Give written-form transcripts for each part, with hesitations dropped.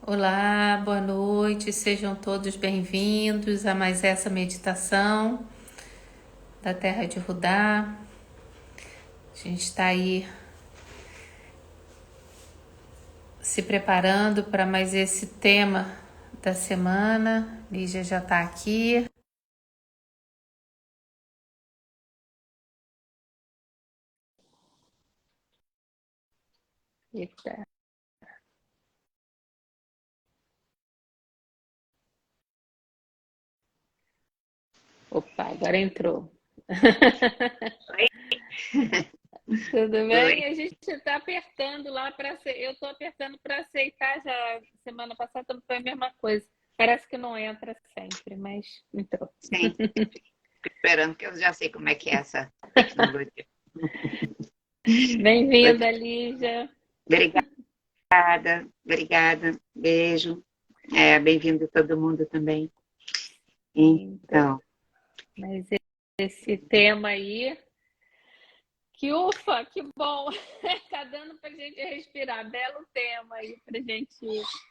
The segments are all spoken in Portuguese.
Olá, boa noite, sejam todos bem-vindos a mais essa meditação da Terra de Judá. A gente está aí se preparando para mais esse tema da semana. Lígia já está aqui. Eita. Opa, agora entrou. Oi? Tudo Oi. bem? A gente está apertando lá para ser. Eu estou apertando para aceitar já. Semana passada não foi a mesma coisa. Parece que não entra sempre, mas entrou. Sim, esperando que eu já sei como é que é essa tecnologia. Oi. Bem-vinda, Lígia. Obrigada, obrigada. Beijo. Bem-vindo todo mundo também. Então, Então, mas esse tema aí, que ufa, que bom, tá dando pra gente respirar, belo tema aí pra gente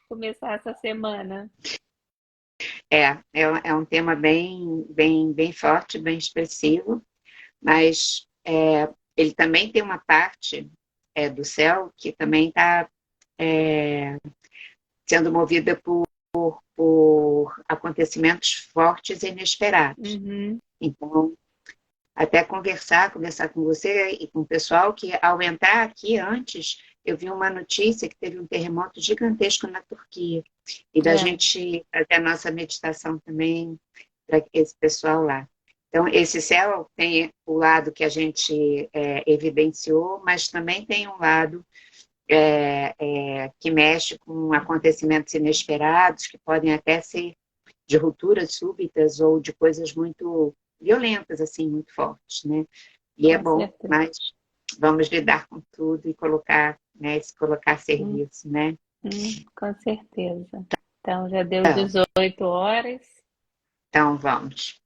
começar essa semana. é um tema bem forte, bem expressivo, mas ele também tem uma parte do céu que também está sendo movida por acontecimentos fortes e inesperados. Uhum. Então, até conversar com você e com o pessoal, que ao entrar aqui antes, eu vi uma notícia que teve um terremoto gigantesco na Turquia, e da É, gente fazer a nossa meditação também para esse pessoal lá. Então, esse céu tem o lado que a gente evidenciou, mas também tem um lado que mexe com acontecimentos inesperados, que podem até ser de rupturas súbitas ou de coisas muito violentas, assim, muito fortes, né? E é com bom, certeza. mas vamos lidar com tudo e colocar, né, se colocar a Hum, serviço, né? com certeza. Então já deu Então, 18 horas. então vamos.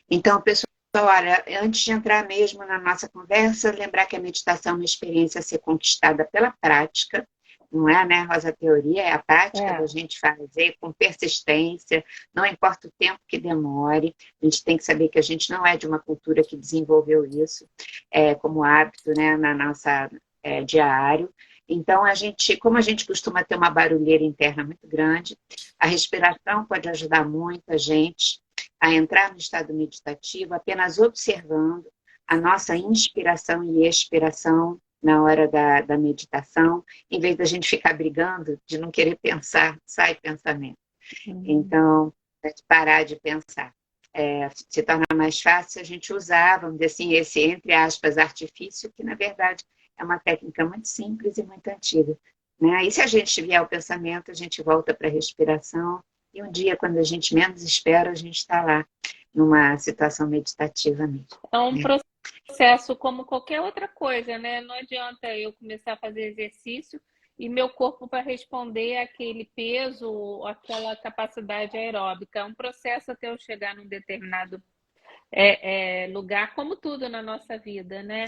Então, pessoal, olha, antes de entrar mesmo na nossa conversa, lembrar que a meditação é uma experiência a ser conquistada pela prática, não é, né, Rosa? A teoria é a prática da É, gente fazer com persistência, não importa o tempo que demore, a gente tem que saber que a gente não é de uma cultura que desenvolveu isso como hábito, né, na nossa diário. Então, como a gente costuma ter uma barulheira interna muito grande, a respiração pode ajudar muito a gente a entrar no estado meditativo apenas observando a nossa inspiração e expiração na hora da meditação, em vez da gente ficar brigando de não querer pensar, sai pensamento. hum, Então, parar de pensar. Se torna mais fácil a gente usar, vamos dizer assim, esse, entre aspas, artifício, que na verdade é uma técnica muito simples e muito antiga. Né? E se a gente vier ao pensamento, a gente volta para a respiração, e um dia, quando a gente menos espera, a gente está lá, numa situação meditativa mesmo. é um Né? processo como qualquer outra coisa, né? Não adianta eu começar a fazer exercício e meu corpo para responder àquele peso, aquela capacidade aeróbica. É um processo até eu chegar num determinado lugar, como tudo na nossa vida, né?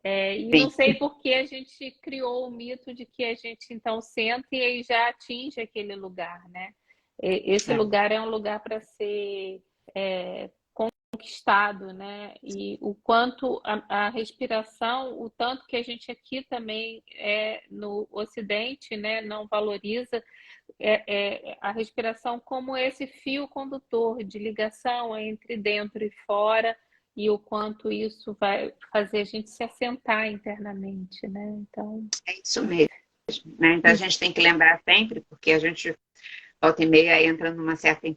E não Sim, sei por que a gente criou o mito de que a gente então senta e aí já atinge aquele lugar, né? Esse é, lugar é um lugar para ser conquistado, né? E o quanto a respiração, o tanto que a gente aqui também no Ocidente, né, não valoriza a respiração como esse fio condutor de ligação entre dentro e fora e o quanto isso vai fazer a gente se assentar internamente, né? Então, é isso mesmo. Né? Então a gente tem que lembrar sempre, porque a gente volta e meia entra numa certa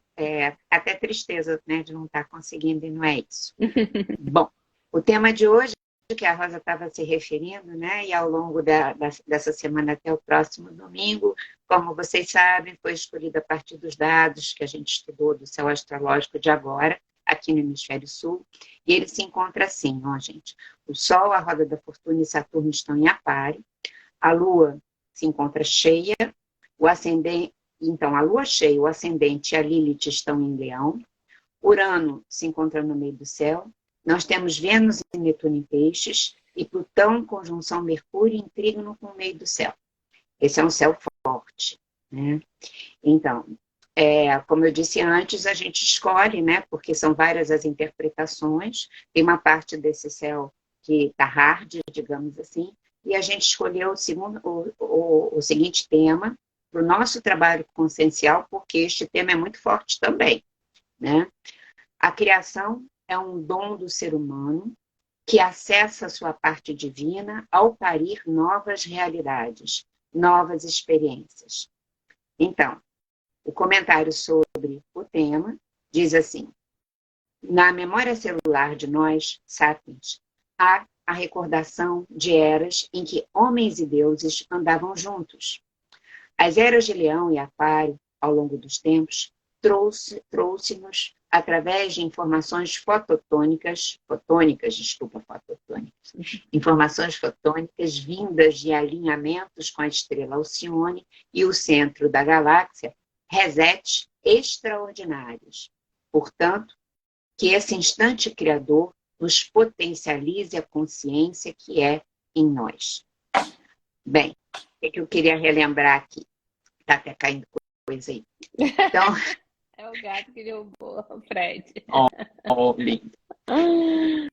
até tristeza, né, de não estar conseguindo e não é isso. Bom, o tema de hoje, que a Rosa estava se referindo, né, e ao longo dessa semana até o próximo domingo, como vocês sabem, foi escolhido a partir dos dados que a gente estudou do céu astrológico de agora, aqui no Hemisfério Sul, e ele se encontra assim, ó, gente. O Sol, a roda da fortuna e Saturno estão em Aquário, a Lua se encontra cheia, o ascendente, então, a Lua cheia, o ascendente e a Lilith estão em Leão, Urano se encontra no meio do céu, nós temos Vênus e Netuno em Peixes, e Plutão, conjunção Mercúrio, em trígono com o meio do céu. Esse é um céu forte. né? Então, como eu disse antes, a gente escolhe, né? Porque são várias as interpretações. Tem uma parte desse céu que está hard, digamos assim, e a gente escolheu o seguinte tema para o nosso trabalho consciencial, porque este tema é muito forte também, né? A criação é um dom do ser humano que acessa a sua parte divina ao parir novas realidades, novas experiências. Então, o comentário sobre o tema diz assim: na memória celular de nós, sapiens, há a recordação de eras em que homens e deuses andavam juntos. As eras de Leão e Aquário, ao longo dos tempos, trouxe-nos, através de informações fotônicas, informações fotônicas vindas de alinhamentos com a estrela Alcione e o centro da galáxia, resets extraordinários. Portanto, que esse instante criador nos potencialize a consciência que é em nós. Bem, o que eu queria relembrar aqui? Está até caindo coisa aí. Então... É o gato que derrubou o Fred. Lindo.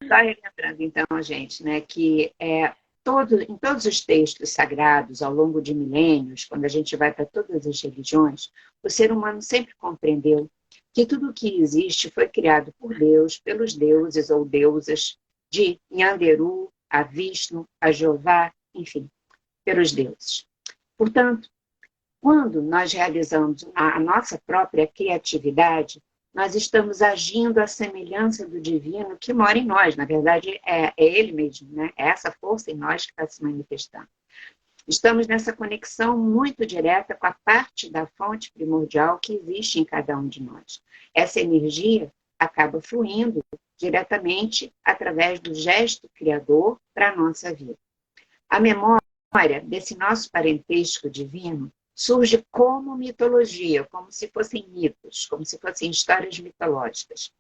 Só relembrando, então, gente, né, que em todos os textos sagrados, ao longo de milênios, quando a gente vai para todas as religiões, o ser humano sempre compreendeu que tudo o que existe foi criado por Deus, pelos deuses ou deusas de Nyanderu, a Vishnu, a Jeová, enfim, pelos deuses. Portanto, quando nós realizamos a nossa própria criatividade, nós estamos agindo à semelhança do divino que mora em nós. Na verdade, é ele mesmo, né? É essa força em nós que está se manifestando. Estamos nessa conexão muito direta com a parte da fonte primordial que existe em cada um de nós. Essa energia acaba fluindo diretamente através do gesto criador para a nossa vida. A memória desse nosso parentesco divino surge como mitologia, como se fossem mitos, como se fossem histórias mitológicas.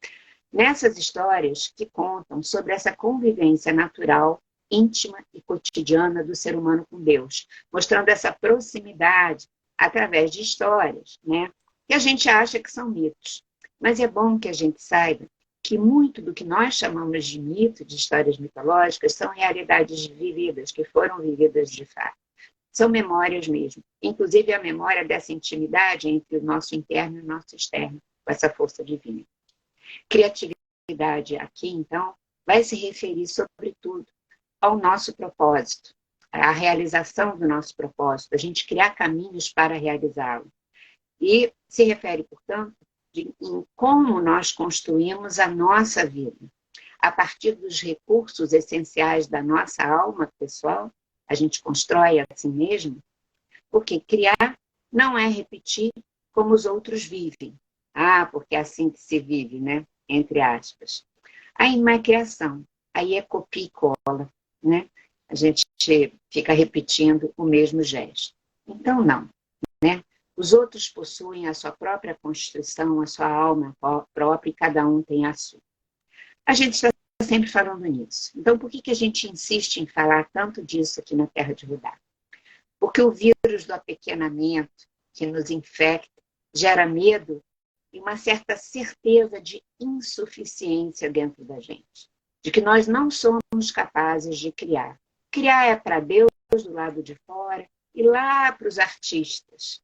Nessas histórias que contam sobre essa convivência natural, íntima e cotidiana do ser humano com Deus, mostrando essa proximidade através de histórias, né, que a gente acha que são mitos. Mas é bom que a gente saiba que muito do que nós chamamos de mito, de histórias mitológicas, são realidades vividas, que foram vividas de fato. São memórias mesmo, inclusive a memória dessa intimidade entre o nosso interno e o nosso externo, com essa força divina. Criatividade aqui, então, vai se referir, sobretudo, ao nosso propósito, à realização do nosso propósito, a gente criar caminhos para realizá-lo. E se refere, portanto, em como nós construímos a nossa vida. A partir dos recursos essenciais da nossa alma pessoal, a gente constrói a si mesmo, porque criar não é repetir como os outros vivem. Porque é assim que se vive, né? Entre aspas. Aí não é criação, aí é copia e cola, né? A gente fica repetindo o mesmo gesto. Então, não, né? Os outros possuem a sua própria constituição, a sua alma própria, e cada um tem a sua. A gente está sempre falando nisso. Então, por que a gente insiste em falar tanto disso aqui na Terra de Rudá? Porque o vírus do apequenamento que nos infecta gera medo e uma certa certeza de insuficiência dentro da gente. De que nós não somos capazes de criar. Criar é para Deus do lado de fora e lá para os artistas.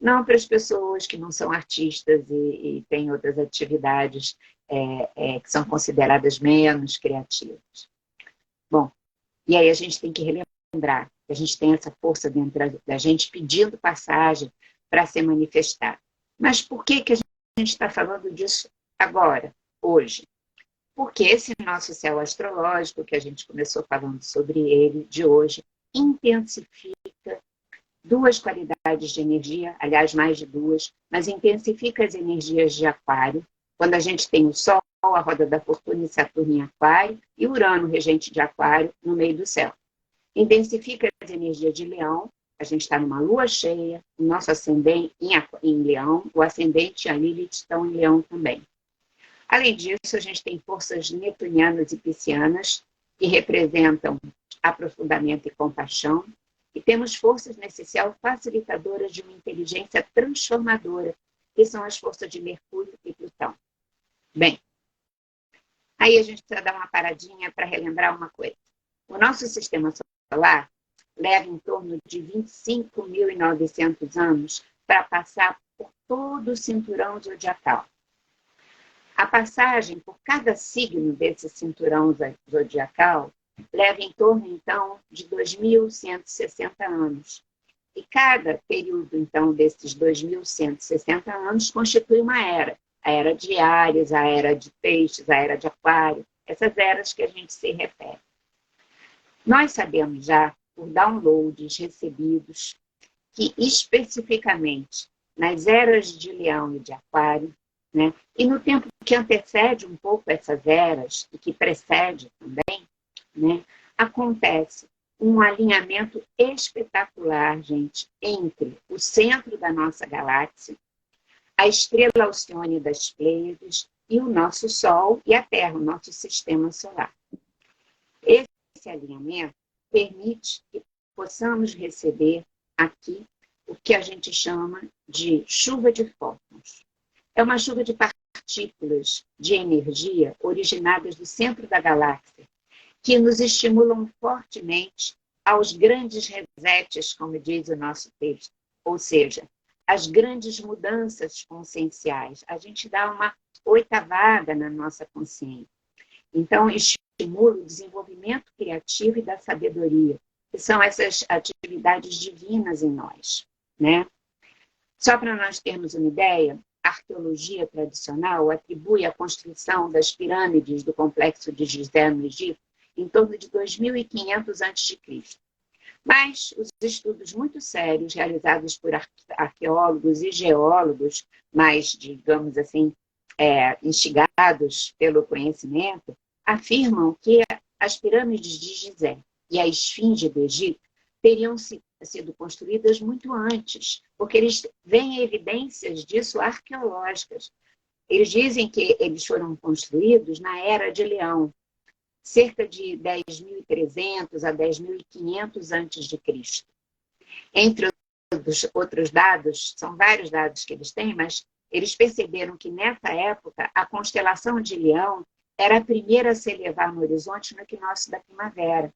Não para as pessoas que não são artistas e têm outras atividades que são consideradas menos criativas. Bom, e aí a gente tem que relembrar que a gente tem essa força dentro da gente pedindo passagem para ser manifestada. Mas por que a gente está falando disso agora, hoje? Porque esse nosso céu astrológico, que a gente começou falando sobre ele de hoje, intensifica duas qualidades de energia, aliás, mais de duas, mas intensifica as energias de Aquário, quando a gente tem o Sol, a roda da fortuna e Saturno em Aquário, e Urano, regente de Aquário, no meio do céu. Intensifica as energias de Leão, a gente está numa lua cheia, o nosso ascendente em Leão, o ascendente e a Lilith estão em Leão também. Além disso, a gente tem forças neptunianas e piscianas, que representam aprofundamento e compaixão, E temos forças nesse céu facilitadoras de uma inteligência transformadora, que são as forças de Mercúrio e Plutão. Bem, aí a gente precisa dar uma paradinha para relembrar uma coisa. O nosso sistema solar leva em torno de 25.900 anos para passar por todo o cinturão zodiacal. A passagem por cada signo desse cinturão zodiacal leva em torno, então, de 2.160 anos. E cada período, então, desses 2.160 anos constitui uma era. A era de Áries, a era de Peixes, a era de Aquário, essas eras que a gente se refere. Nós sabemos já, por downloads recebidos, que especificamente nas eras de Leão e de Aquário, né, e no tempo que antecede um pouco essas eras, e que precede também, né, acontece um alinhamento espetacular, gente, entre o centro da nossa galáxia, a estrela Alcione das Pleiades e o nosso Sol e a Terra, o nosso sistema solar. Esse alinhamento permite que possamos receber aqui o que a gente chama de chuva de fótons. É uma chuva de partículas de energia originadas do centro da galáxia, que nos estimulam fortemente aos grandes resets, como diz o nosso texto, ou seja, as grandes mudanças conscienciais. A gente dá uma oitavada na nossa consciência. Então, estimula o desenvolvimento criativo e da sabedoria, que são essas atividades divinas em nós, né? Só para nós termos uma ideia, a arqueologia tradicional atribui a construção das pirâmides do complexo de Gizé no Egito em torno de 2.500 a.C. Mas os estudos muito sérios realizados por arqueólogos e geólogos, mais, digamos assim, instigados pelo conhecimento, afirmam que as pirâmides de Gizé e a esfinge do Egito teriam sido construídas muito antes, porque eles veem evidências disso arqueológicas. Eles dizem que eles foram construídos na Era de Leão, cerca de 10.300 a 10.500 a.C. Entre os outros dados, são vários dados que eles têm, mas eles perceberam que nessa época a constelação de Leão era a primeira a se elevar no horizonte no equinócio da primavera.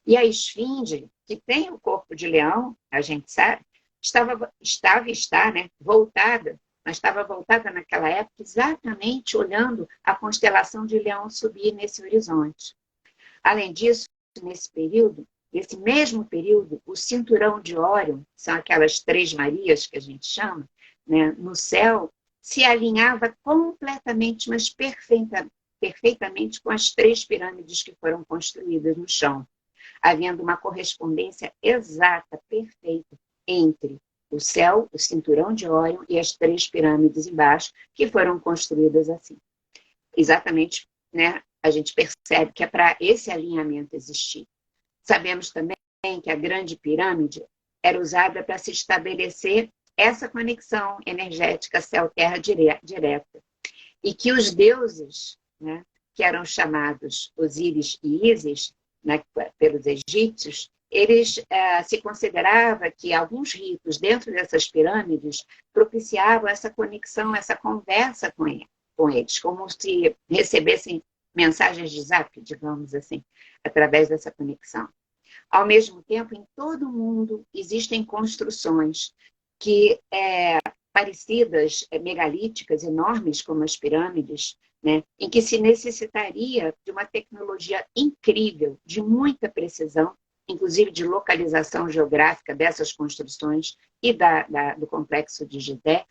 E a esfinge, que tem o corpo de leão, a gente sabe, está, né, voltada, mas estava voltada naquela época exatamente olhando a constelação de Leão subir nesse horizonte. Além disso, nesse mesmo período, o cinturão de Órion, são aquelas três Marias que a gente chama, né, no céu, se alinhava completamente, mas perfeitamente com as três pirâmides que foram construídas no chão, havendo uma correspondência exata, perfeita, entre o céu, o cinturão de Órion e as três pirâmides embaixo, que foram construídas assim. Exatamente, né, a gente percebe que é para esse alinhamento existir. Sabemos também que a grande pirâmide era usada para se estabelecer essa conexão energética céu-terra direta. E que os deuses, né, que eram chamados Osíris e Ísis, né, pelos egípcios, eles se considerava que alguns ritos dentro dessas pirâmides propiciavam essa conexão, essa conversa com eles, como se recebessem mensagens de zap, digamos assim, através dessa conexão. Ao mesmo tempo, em todo o mundo existem construções que parecidas, megalíticas, enormes como as pirâmides, né, em que se necessitaria de uma tecnologia incrível, de muita precisão, inclusive de localização geográfica dessas construções e do complexo de Gizé,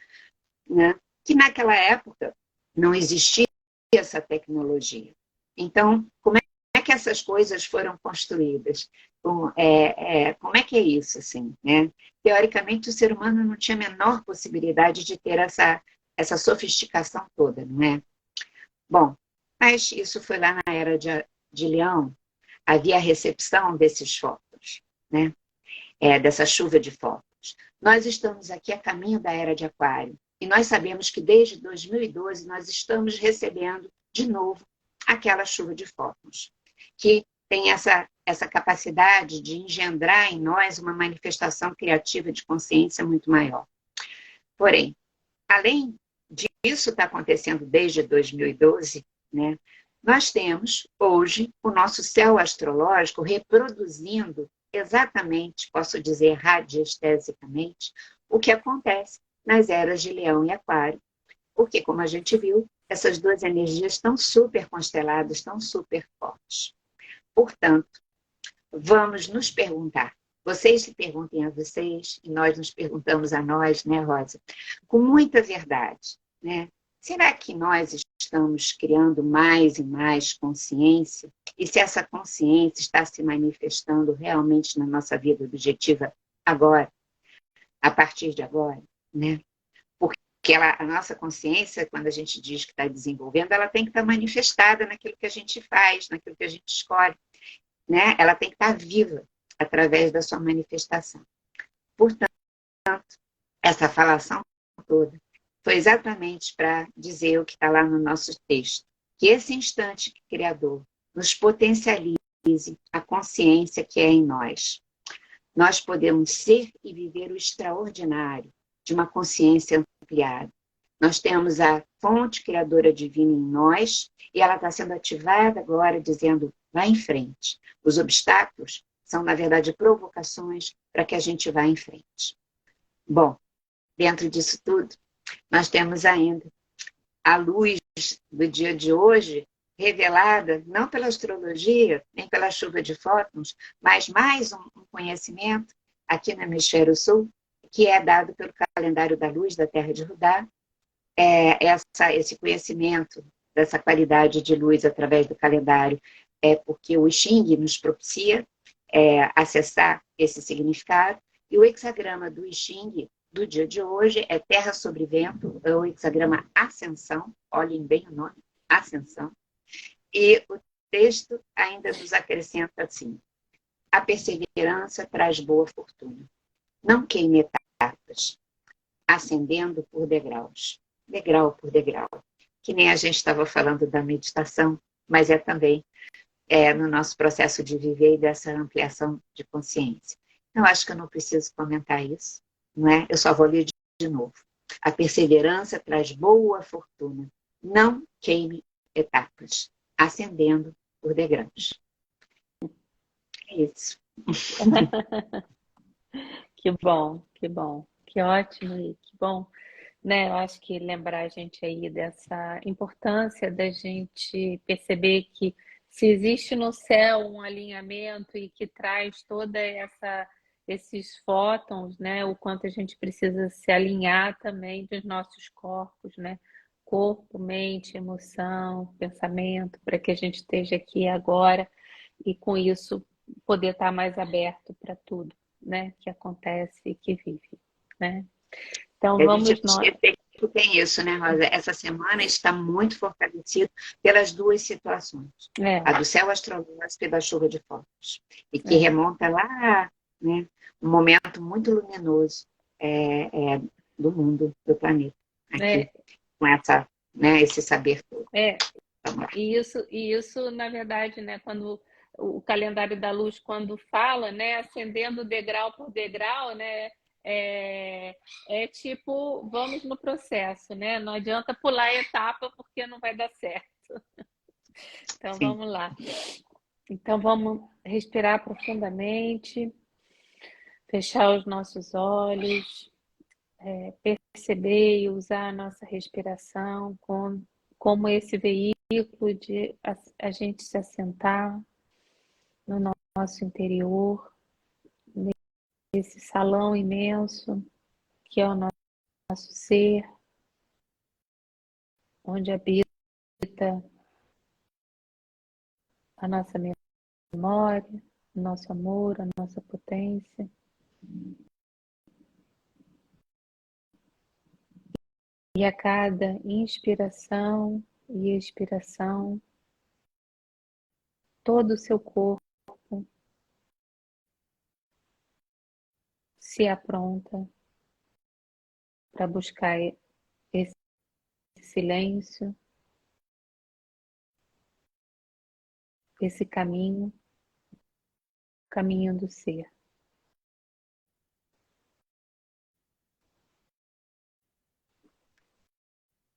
né, que naquela época não existia essa tecnologia. Então, como é que essas coisas foram construídas? Como é que é isso, assim, né? Teoricamente, o ser humano não tinha a menor possibilidade de ter essa sofisticação toda, não é? Bom, mas isso foi lá na Era de Leão, havia a recepção desses fótons, né? Dessa chuva de fótons. Nós estamos aqui a caminho da Era de Aquário, e nós sabemos que desde 2012 nós estamos recebendo de novo aquela chuva de fótons, que tem essa essa capacidade de engendrar em nós uma manifestação criativa de consciência muito maior. Porém, além disso estar acontecendo desde 2012, né, nós temos hoje o nosso céu astrológico reproduzindo exatamente, posso dizer radiestesicamente, o que acontece nas eras de Leão e Aquário, porque, como a gente viu, essas duas energias estão super consteladas, estão super fortes. Portanto, vamos nos perguntar. Vocês se perguntem a vocês, e nós nos perguntamos a nós, né, Rosa? Com muita verdade, né? Será que nós estamos criando mais e mais consciência? E se essa consciência está se manifestando realmente na nossa vida objetiva agora, a partir de agora, né? Porque a nossa consciência, quando a gente diz que está desenvolvendo, ela tem que estar manifestada naquilo que a gente faz, naquilo que a gente escolhe, né? Ela tem que estar viva através da sua manifestação. Portanto, essa falação toda foi exatamente para dizer o que está lá no nosso texto, que esse instante criador nos potencialize a consciência que é em nós. Nós podemos ser e viver o extraordinário de uma consciência ampliada. Nós temos a fonte criadora divina em nós e ela está sendo ativada agora, dizendo, vá em frente. Os obstáculos são, na verdade, provocações para que a gente vá em frente. Bom, dentro disso tudo, nós temos ainda a luz do dia de hoje, revelada não pela astrologia, nem pela chuva de fótons, mas mais um conhecimento aqui no Hemisfério Sul, que é dado pelo calendário da luz da Terra de Judá. Esse conhecimento dessa qualidade de luz através do calendário é porque o I Ching nos propicia acessar esse significado, e o hexagrama do I Ching do dia de hoje é Terra sobre Vento, é o hexagrama Ascensão, olhem bem o nome, Ascensão, e o texto ainda nos acrescenta assim, a perseverança traz boa fortuna, não queime etapas, ascendendo por degraus, degrau por degrau, que nem a gente estava falando da meditação, mas é também no nosso processo de viver e dessa ampliação de consciência. Eu acho que eu não preciso comentar isso, não é? Eu só vou ler de novo. A perseverança traz boa fortuna, não queime etapas, ascendendo por degraus. É isso. Que bom, que bom, que ótimo e que bom, né? Eu acho que lembrar a gente aí dessa importância da gente perceber que se existe no céu um alinhamento e que traz toda esses fótons, né? O quanto a gente precisa se alinhar também dos nossos corpos, né? Corpo, mente, emoção, pensamento, para que a gente esteja aqui agora e com isso poder estar mais aberto para tudo, né? Que acontece e que vive, né? Então A gente vamos nós. tem isso, né, Rosa? Essa semana está muito fortalecido pelas duas situações. A do céu astrológico e da chuva de focos. E que remonta lá, né, um momento muito luminoso do mundo, do planeta. Aqui, com esse saber todo. E isso, na verdade, né, quando o calendário da luz, quando fala, né, ascendendo degrau por degrau, né, tipo, vamos no processo, né? Não adianta pular a etapa porque não vai dar certo. Então, sim, vamos lá. Então, vamos respirar profundamente, fechar os nossos olhos, perceber e usar a nossa respiração como esse veículo de a gente se assentar no nosso interior, nesse salão imenso que é o nosso ser, onde habita a nossa memória, o nosso amor, a nossa potência. E a cada inspiração e expiração, todo o seu corpo se apronta para buscar esse silêncio, esse caminho caminho do ser.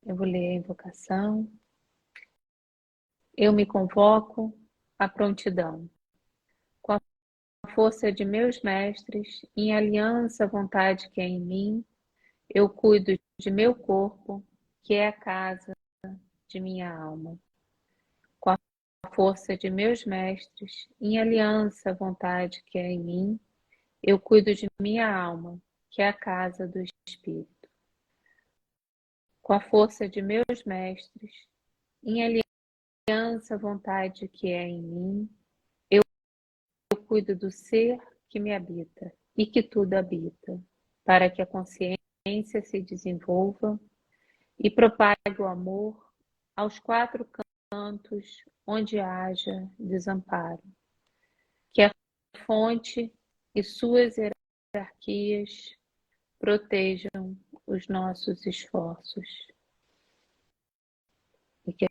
Eu vou ler a invocação. Eu me convoco à prontidão. Com a força de meus mestres, em aliança à vontade que é em mim, eu cuido de meu corpo, que é a casa de minha alma. Com a força de meus mestres, em aliança à vontade que é em mim, eu cuido de minha alma, que é a casa do Espírito. Com a força de meus mestres, em aliança à vontade que é em mim, eu cuido do ser que me habita e que tudo habita, para que a consciência se desenvolva e propague o amor aos quatro cantos onde haja desamparo. Que a fonte e suas hierarquias protejam os nossos esforços e que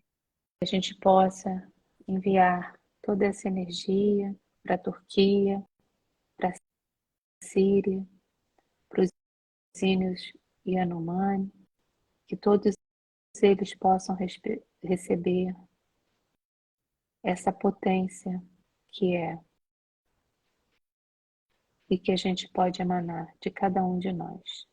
a gente possa enviar toda essa energia para a Turquia, para a Síria, para os Sírios e Yanomami, que todos eles possam receber essa potência que é e que a gente pode emanar de cada um de nós.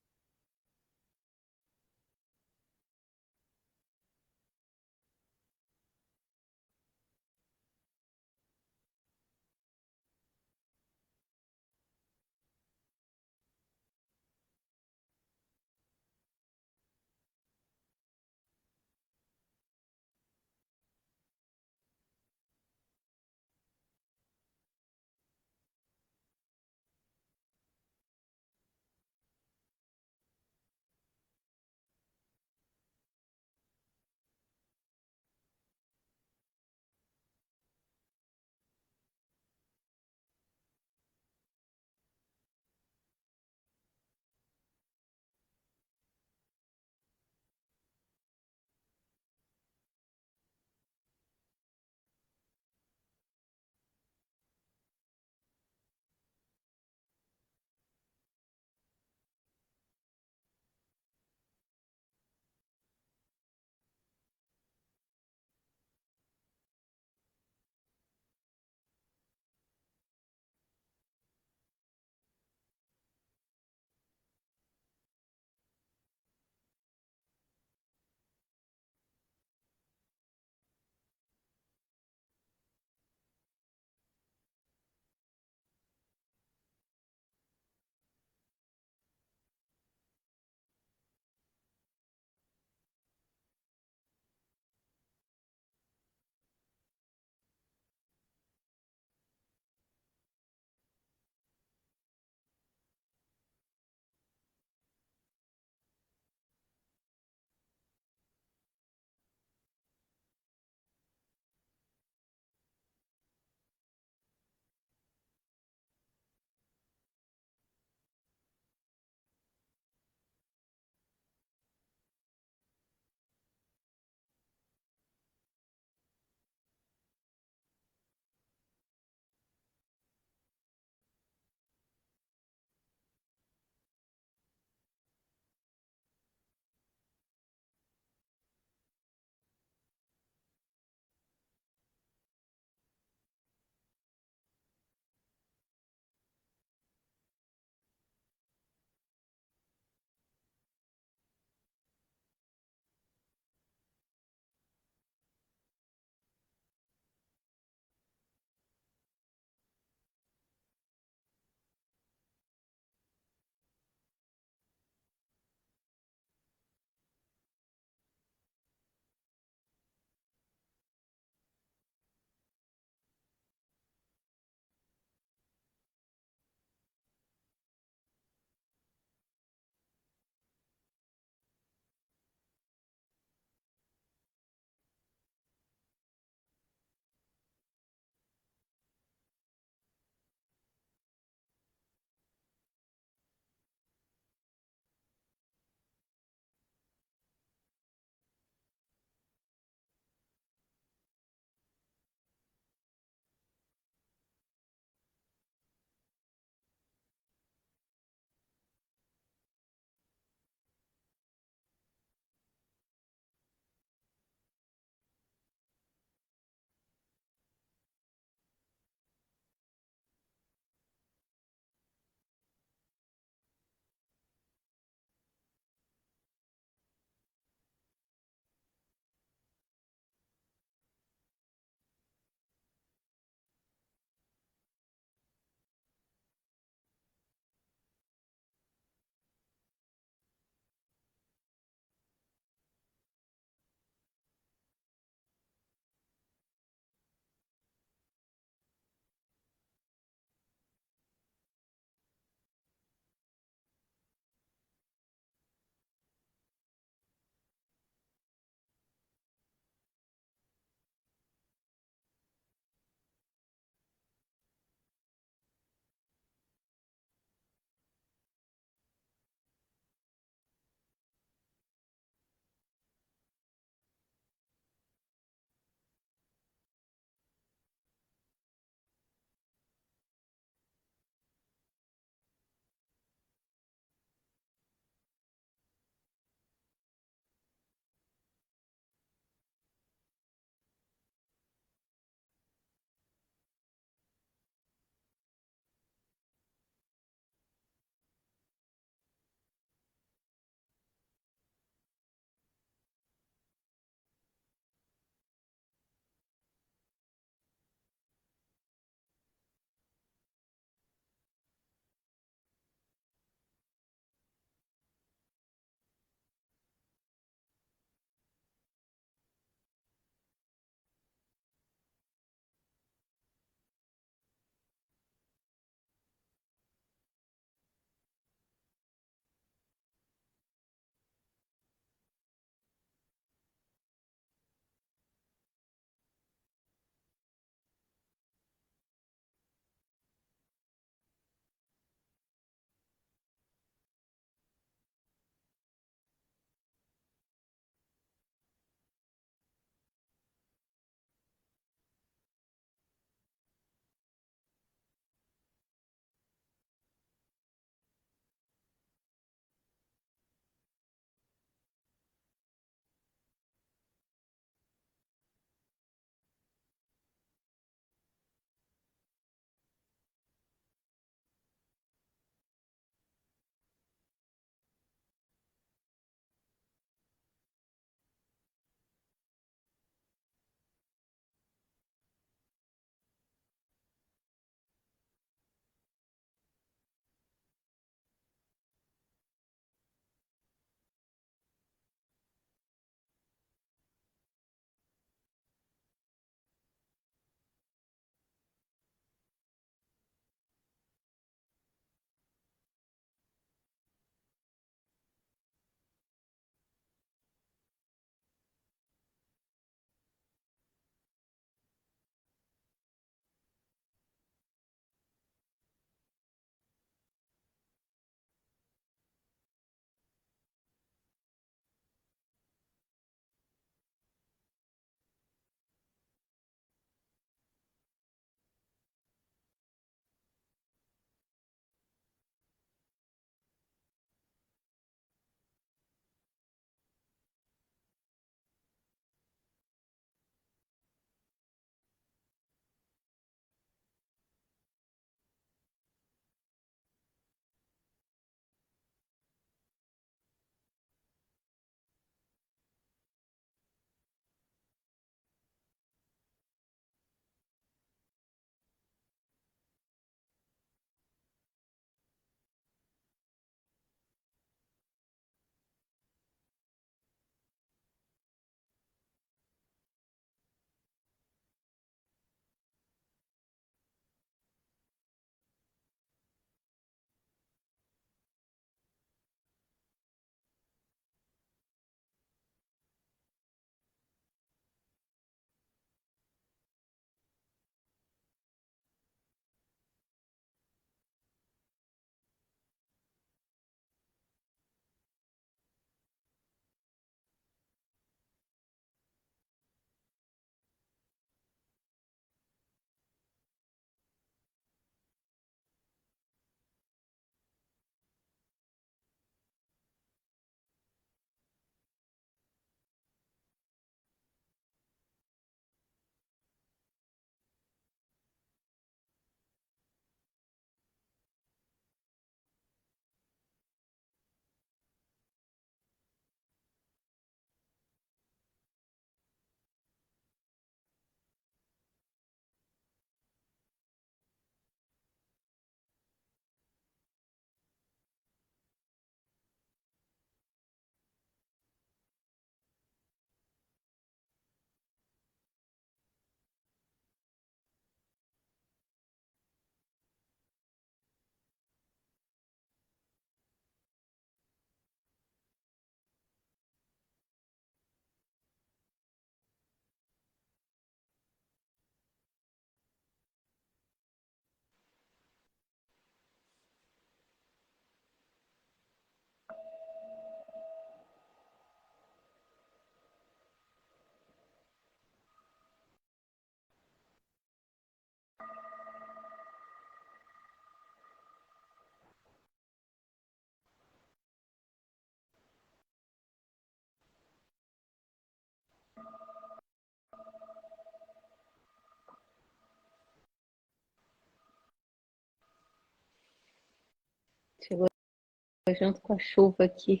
junto com a chuva aqui,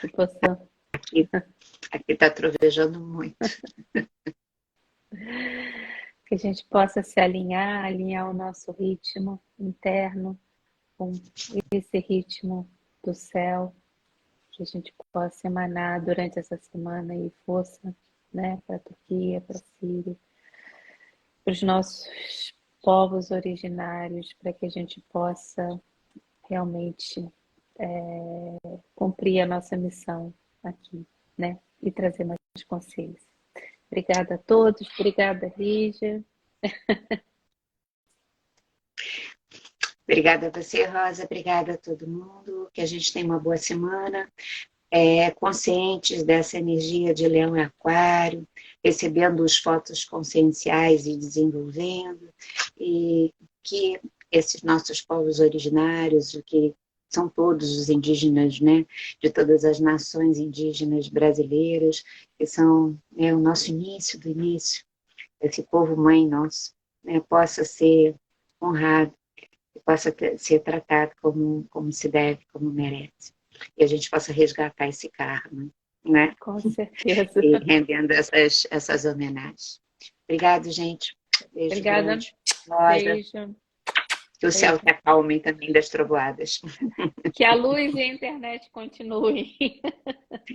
que possa Aqui está trovejando muito. que a gente possa se alinhar o nosso ritmo interno com esse ritmo do céu, que a gente possa emanar durante essa semana aí força, né, para a Turquia, para a Síria, para os nossos povos originários, para que a gente possa realmente cumprir a nossa missão aqui, né, e trazer mais consciência. Obrigada a todos, obrigada, Lígia. Obrigada a você, Rosa, obrigada a todo mundo, que a gente tenha uma boa semana, conscientes dessa energia de Leão e Aquário, recebendo os fotos conscienciais e desenvolvendo, e que esses nossos povos originários, o que são todos os indígenas, né, de todas as nações indígenas brasileiras, que são o nosso início do início, esse povo mãe nosso, né, possa ser honrado, possa ser tratado como se deve, como merece. E a gente possa resgatar esse karma, né? Com certeza. E rendendo essas homenagens. Obrigado, gente. Beijo Obrigada. grande. Rosa, Beijo. que o céu te acalme também das trovoadas. Que a luz e a internet continuem.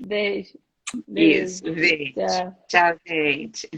Beijo. Isso, beijo. Tchau. Tchau, gente.